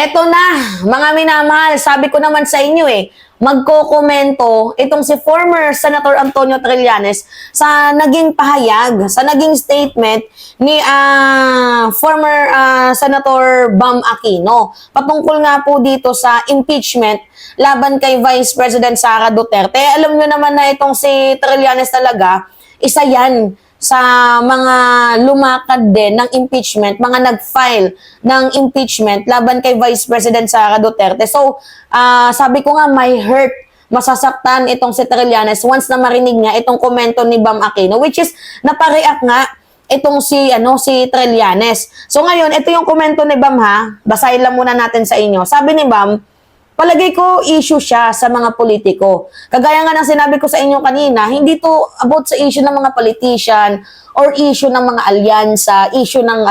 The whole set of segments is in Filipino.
Eto na, mga minamahal, sabi ko naman sa inyo magkokomento itong si former Senator Antonio Trillanes sa naging pahayag, sa naging statement ni former Senator Bam Aquino. Patungkol nga po dito sa impeachment laban kay Vice President Sara Duterte. Alam nyo naman na itong si Trillanes talaga, isa yan sa mga lumakad din ng impeachment, mga nag-file ng impeachment laban kay Vice President Sara Duterte. So, sabi ko nga, may hurt, masasaktan itong si Trillanes once na marinig niya itong komento ni Bam Aquino, which is napareact nga itong si Trillanes. So ngayon, ito yung komento ni Bam ha. Basahin lang muna natin sa inyo. Sabi ni Bam, palagay ko issue siya sa mga politiko. Kagaya nga ng sinabi ko sa inyo kanina, hindi to about sa issue ng mga politician or issue ng mga alyansa, issue ng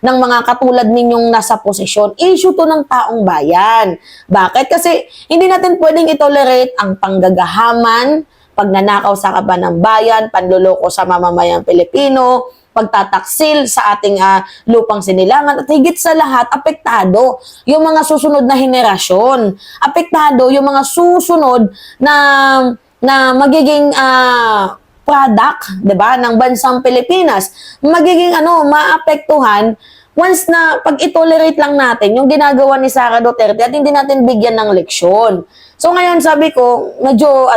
ng mga katulad ninyong nasa posisyon. Issue to ng taong bayan. Bakit? Kasi hindi natin pwedeng itolerate ang panggagahaman, pagnanakaw sa kaban ng bayan, panluloko sa mamamayang Pilipino, pagtataksil sa ating lupang sinilangan, at higit sa lahat, apektado yung mga susunod na henerasyon. Apektado yung mga susunod na magiging product, 'di ba, ng bansang Pilipinas. Magiging maapektuhan once na pag itolerate lang natin yung ginagawa ni Sara Duterte at hindi natin bigyan ng leksyon. So ngayon sabi ko, medyo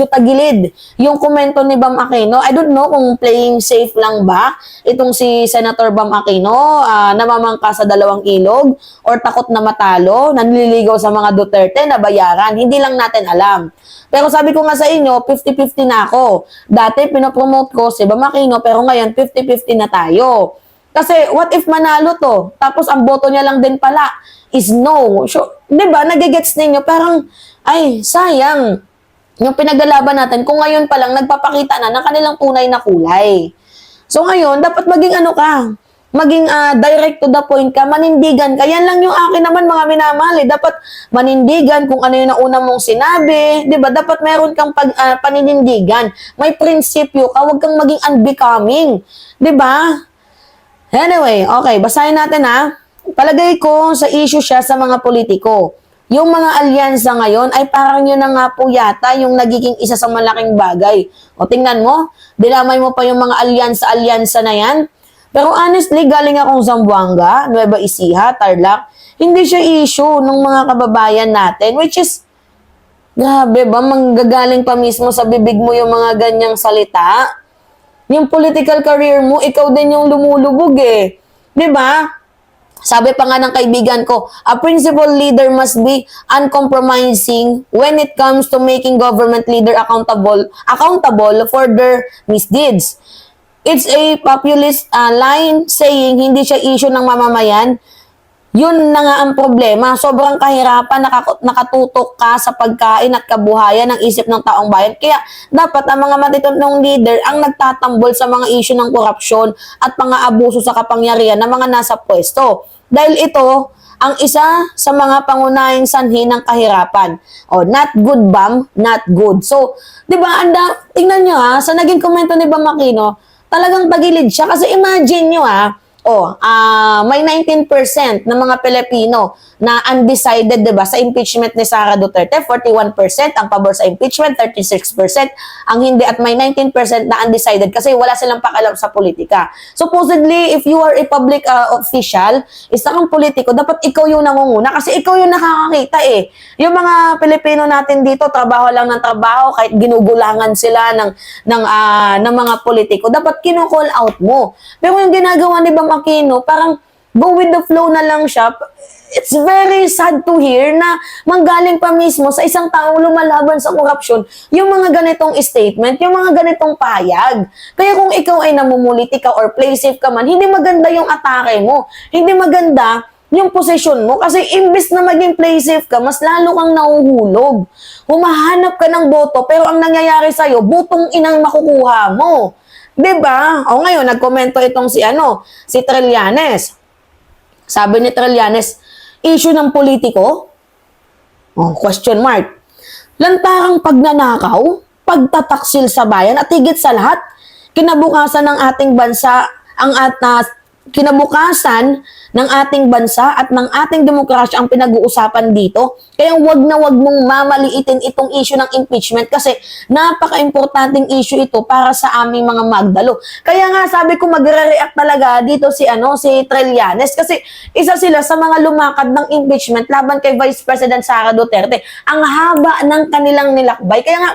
tagilid yung komento ni Bam Aquino. I don't know kung playing safe lang ba itong si Senator Bam Aquino, namamangka sa dalawang ilog or takot na matalo, nanliligaw sa mga Duterte na bayaran. Hindi lang natin alam. Pero sabi ko nga sa inyo, 50-50 na ako. Dati pinopromote ko si Bam Aquino pero ngayon 50-50 na tayo. Kasi what if manalo to? Tapos ang boto niya lang din pala is no. So, 'di ba? Nagigets ninyo parang ay sayang yung pinaglalaban natin kung ngayon pa lang nagpapakita na ng kanilang tunay na kulay. So ngayon, dapat maging maging direct to the point ka, manindigan ka. Yan lang yung akin naman mga minamahal. Dapat manindigan kung ano yung nauna mong sinabi. 'Di ba? Dapat meron kang paninindigan. May prinsipyo ka, huwag kang maging unbecoming. 'Di ba? Anyway, okay, basahin natin Palagay ko sa issue siya sa mga politiko. Yung mga alyansa ngayon ay parang yun na nga po yata yung nagiging isa sa malaking bagay. O tingnan mo, dinamay mo pa yung mga alyansa na yan. Pero honestly, galing akong Zamboanga, Nueva Ecija, Tarlac, hindi siya issue ng mga kababayan natin, which is, grabe ba, manggagaling pa mismo sa bibig mo yung mga ganyang salita? Yung political career mo, ikaw din yung lumulubog Diba? Sabi pa nga ng kaibigan ko, a principal leader must be uncompromising when it comes to making government leader accountable for their misdeeds. It's a populist line saying hindi siya issue ng mamamayan. Yun na nga ang problema. Sobrang kahirapan, nakatutok ka sa pagkain at kabuhayan ng isip ng taong bayan. Kaya dapat ang mga matitinong leader ang nagtatambol sa mga issue ng korupsyon at pang-aabuso sa kapangyarihan ng mga nasa pwesto. Dahil ito ang isa sa mga pangunahing sanhi ng kahirapan. Not good, Bam, not good. So, di ba, tingnan nyo sa naging komento ni Bam Aquino, talagang tagilid siya. Kasi imagine nyo may 19% ng mga Pilipino na undecided, diba, sa impeachment ni Sara Duterte, 41% ang pabor sa impeachment, 36% ang hindi, at may 19% na undecided kasi wala silang pakialam sa politika. Supposedly, if you are a public official, isa kang politiko, dapat ikaw yung nangunguna kasi ikaw yung nakakakita Yung mga Pilipino natin dito, trabaho lang ng trabaho, kahit ginugulangan sila ng mga politiko, dapat kino-call out mo. Pero yung ginagawa ni Bam Aquino, parang go with the flow na lang siya. It's very sad to hear na manggaling pa mismo sa isang taong lumalaban sa korupsyon yung mga ganitong statement, yung mga ganitong payag. Kaya kung ikaw ay namumulitika or play safe ka man, hindi maganda yung atake mo. Hindi maganda yung posisyon mo kasi imbis na maging play safe ka, mas lalo kang nahuhulog. Humahanap ka ng boto pero ang nangyayari sa'yo, butong inang makukuha mo. Diba? O ngayon, nagkomento itong si Trillanes. Sabi ni Trillanes, issue ng politiko? Question mark. Lantarang pagnanakaw, pagtataksil sa bayan, at higit sa lahat, kinabukasan ng ating bansa, ang kinabukasan ng ating bansa at ng ating demokrasya ang pinag-uusapan dito. Kaya wag na wag mong mamaliitin itong issue ng impeachment kasi napaka-importanting issue ito para sa aming mga magdalo. Kaya nga sabi ko magre-react talaga dito si Trillanes kasi isa sila sa mga lumakad ng impeachment laban kay Vice President Sara Duterte. Ang haba ng kanilang nilakbay. Kaya nga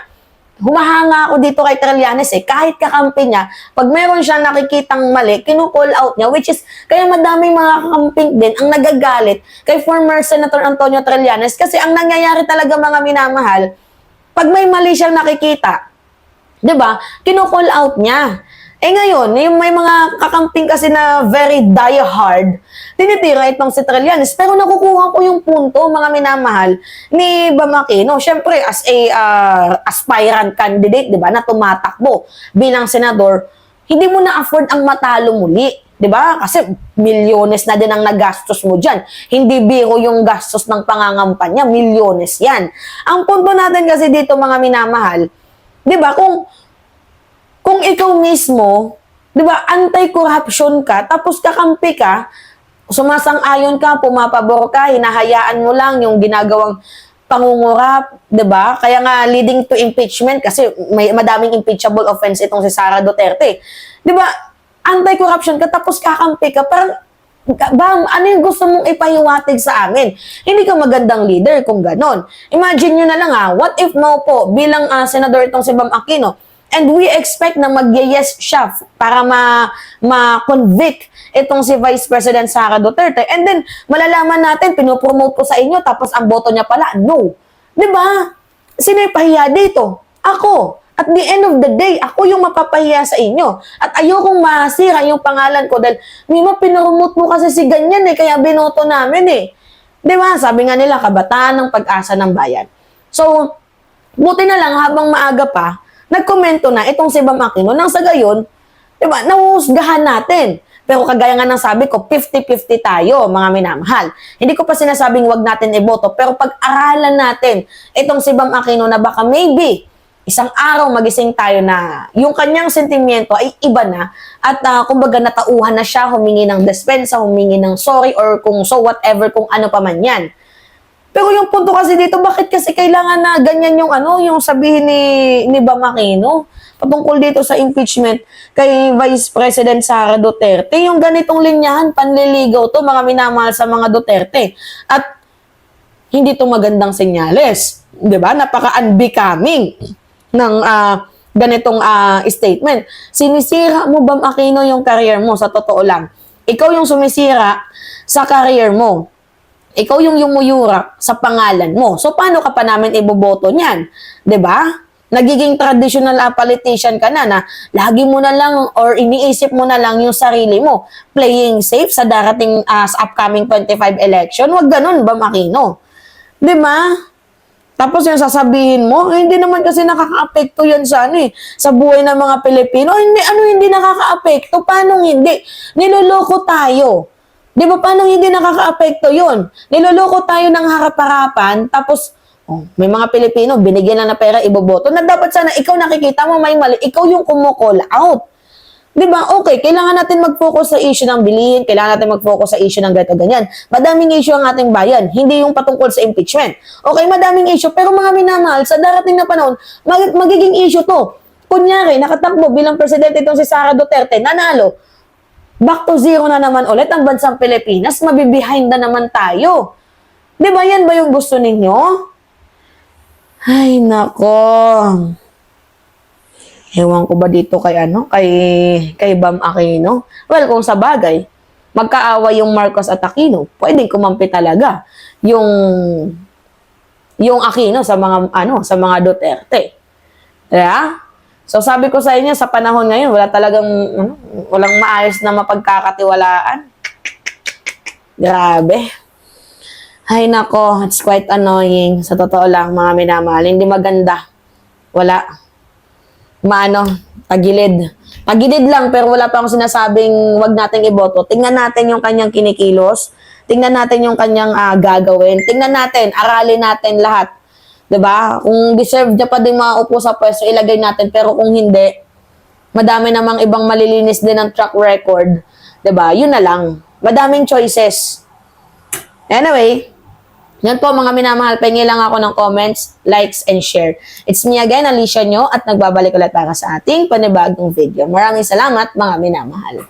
humahanga ako dito kay Trillanes kahit kakampi niya, pag meron siyang nakikitang mali, kinu-call out niya, which is, kaya madaming mga kakamping din ang nagagalit kay former Senator Antonio Trillanes kasi ang nangyayari talaga mga minamahal, pag may mali siyang nakikita, di ba, kinu-call out niya. Ngayon, yung may mga kakamping kasi na very die-hard, tinitira itong si Trillanes. Pero nakukuha ko yung punto, mga minamahal, ni Bam Aquino. Siyempre, as a aspirant candidate, di ba, na tumatakbo bilang senador, hindi mo na-afford ang matalo muli. Di ba? Kasi milyones na din ang nagastos mo dyan. Hindi biro yung gastos ng pangangampanya, milyones yan. Ang punto natin kasi dito, mga minamahal, di ba, kung ikaw mismo, di ba, anti-corruption ka, tapos kakampi ka, sumasang-ayon ka, pumapabor ka, hinahayaan mo lang yung ginagawang pangungurap, di ba? Kaya nga leading to impeachment kasi may madaming impeachable offense itong si Sara Duterte. Di ba? Anti-corruption ka, tapos kakampi ka, parang, Bam, ano yung gusto mong ipahiwatig sa amin? Hindi ka magandang leader kung ganon. Imagine nyo na lang what if mo po, bilang senador itong si Bam Aquino, and we expect na mag-yes siya para ma-convict itong si Vice President Sara Duterte. And then, malalaman natin, pinopromote po sa inyo, tapos ang boto niya pala, no. Diba? Sino yung pahiya dito? Ako. At the end of the day, ako yung mapapahiya sa inyo. At ayokong masira yung pangalan ko dahil, Mima, pinopromote mo kasi si ganyan kaya binoto namin Diba? Sabi nga nila, kabataan ng pag-asa ng bayan. So, buti na lang habang maaga pa, nagkomento na itong si Bam Aquino nang sa gayon, diba, nahuhusgahan natin. Pero kagaya nga ng sabi ko, 50-50 tayo, mga minamahal. Hindi ko pa sinasabing wag natin iboto, pero pag-aralan natin itong si Bam Aquino na baka maybe isang araw magising tayo na yung kanyang sentimiento ay iba na at kumbaga natauhan na siya, humingi ng despensa, humingi ng sorry or kung so whatever, kung ano pa man yan. Pero yung punto kasi dito, bakit kasi kailangan na ganyan yung sabihin ni Bam Aquino patungkol dito sa impeachment kay Vice President Sara Duterte? Yung ganitong linyahan, panliligaw to, mga minamahal sa mga Duterte. At hindi to magandang senyales. Diba? Napaka-unbecoming ng ganitong statement. Sinisira mo, Bam Aquino, yung career mo, sa totoo lang. Ikaw yung sumisira sa career mo. Ikaw yung yumuyura sa pangalan mo. So, paano ka pa namin iboboto niyan? 'Di ba? Nagiging traditional politician ka na lagi mo na lang or iniisip mo na lang yung sarili mo. Playing safe sa darating sa upcoming 25 election. Huwag ganun, Bam Aquino. 'Di ba? Tapos yung sasabihin mo, hindi naman kasi nakaka-apekto yan sa sa buhay ng mga Pilipino. Hindi nakaka-apekto? Paano hindi? Niloloko tayo. Di ba, paano hindi nakaka-apekto yun? Niloloko tayo ng harap-harapan, tapos, may mga Pilipino, binigyan na pera, iboboto, na dapat sana ikaw nakikita mo may mali, ikaw yung kumu-call out. Di ba? Okay, kailangan natin mag-focus sa issue ng bilihin, kailangan natin mag-focus sa issue ng ganyan. Madaming issue ang ating bayan, hindi yung patungkol sa impeachment. Okay, madaming issue, pero mga minamahal, sa darating na panahon, magiging issue to. Kunyari, nakatakbo bilang presidente itong si Sara Duterte, nanalo, back to zero na naman ulit ang bansang Pilipinas, mabibehind na naman tayo. Di ba yan ba yung gusto ninyo? Ay, nako. Ewan ko ba dito kay Bam Aquino? Well, kung sa bagay, magkaaway yung Marcos at Aquino, pwedeng kumampi talaga yung Aquino sa mga Duterte. Yeah? So sabi ko sa inyo, sa panahon ngayon, walang maayos na mapagkakatiwalaan. Grabe. Ay nako, it's quite annoying. Sa totoo lang, mga minamahal, hindi maganda. Wala. Tagilid. Tagilid lang, pero wala pa akong sinasabing wag nating iboto. Tingnan natin yung kanyang kinikilos. Tingnan natin yung kanyang gagawin. Tingnan natin, aralin natin lahat. 'Di ba? Kung deserve niya pa din maupo sa pwesto, ilagay natin. Pero kung hindi, madami namang ibang malilinis din ang track record 'Diba? Yun na lang. Madaming choices. Anyway, yan po mga minamahal. Pengi lang ako ng comments, likes, and share. It's me again, Alicia Nyo, at nagbabalik ulit para sa ating panibagong video. Maraming salamat mga minamahal.